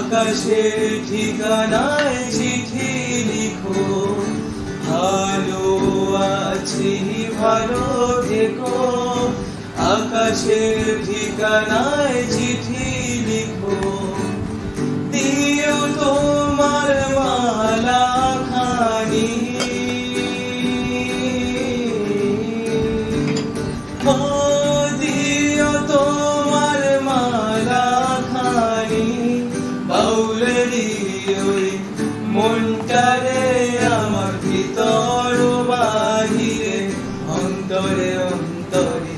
আকাশের ঠিকানায় চিঠি লিখো, ভালো আছি ভালো থেকো। আকাশের ঠিকানায় চিঠি লিখো, দিও তোমার মালা খানি। দিও তোমার মালা খানি, বাউলেরই ওই মনটারে আমার ভিতর বাহিরে, অন্তরে অন্তরে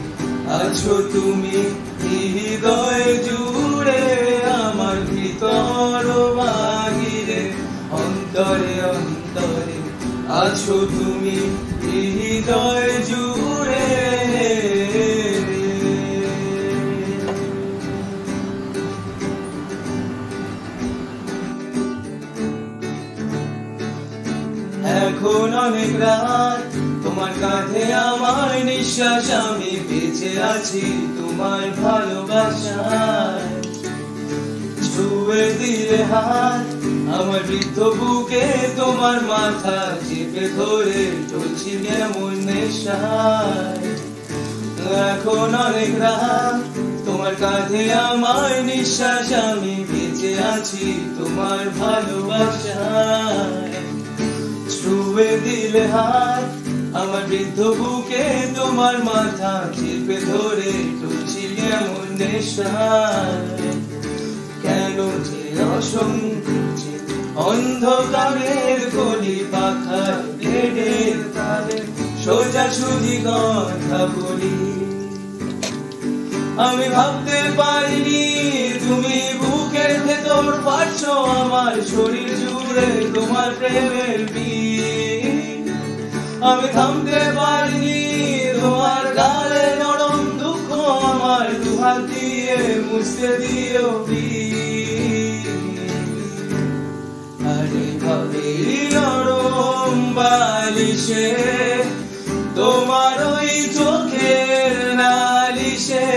আছো তুমি হৃদয় জুড়ে, আমার ভিতর বাহিরে, অন্তরে অন্তরে আছো তুমি হৃদয় জুড়ে। এখন অনেক রাত, তোমার কাঁধে আমার নিঃশ্বাস, আমি বেঁচে আছি তোমার ভালোবাসায়। ছুঁয়ে দিলে হাত আমার বৃদ্ধ বুকে, তোমার মাথা চেপে ধরে চলছি এমন নেশায়। এখন অনেক রাত, তোমার কাঁধে আমার নিঃশ্বাস, আমি বেঁচে আছি তোমার ভালোবাসায়। ছুঁয়ে দিলে হাত আমার বৃদ্ধ বুকে, তোমার মাথা চেপে ধরে চলছি এমন নেশায়। কেন যে অসংখ্য অন্ধকারের গলি পাখার ব্লেডের তালে সোজাসুজি কথা বলি, আমি ভাবতে পারিনি তুমি বুকের ভেতর পাচ্ছো আমার শরীর জুড়ে তোমার প্রেমের বীজ। আমি থামতে পারিনি তোমার গালে নরম দুঃখ, আমার দুহাত দিয়ে মুছতে দিও প্লিজ। আরে ভাবে নরম বালিশে তোমার ওই চোখের নালিশে,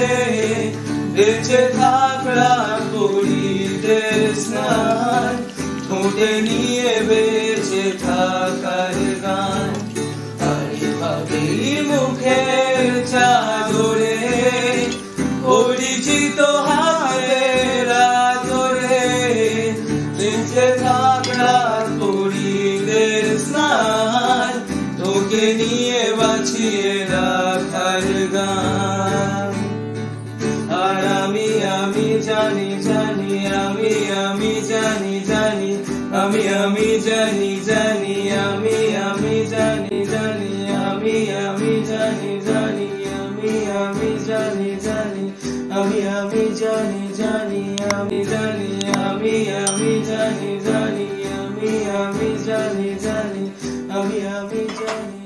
বেঁচে থাকরা করিদের স্নান, ঠোঁটে নিয়ে বেঁচে থাকার গান। আরে ভাবে মুখের চাদরে পরিচিত হাতের আদরে, বেঁচে থাকরা করিদের স্নান, তোকে নিয়ে বাঁচিয়ে রাখার গান। আর আমি জানি জানি, আমি জানি জানি, আমি জানি জানি, আমি জানি জানি, আমি জানি জানি, আমি জানি জানি, আমি জানি জানি, আমি জানি, আমি জানি জানি, আমি জানি জানি, আমি জানি।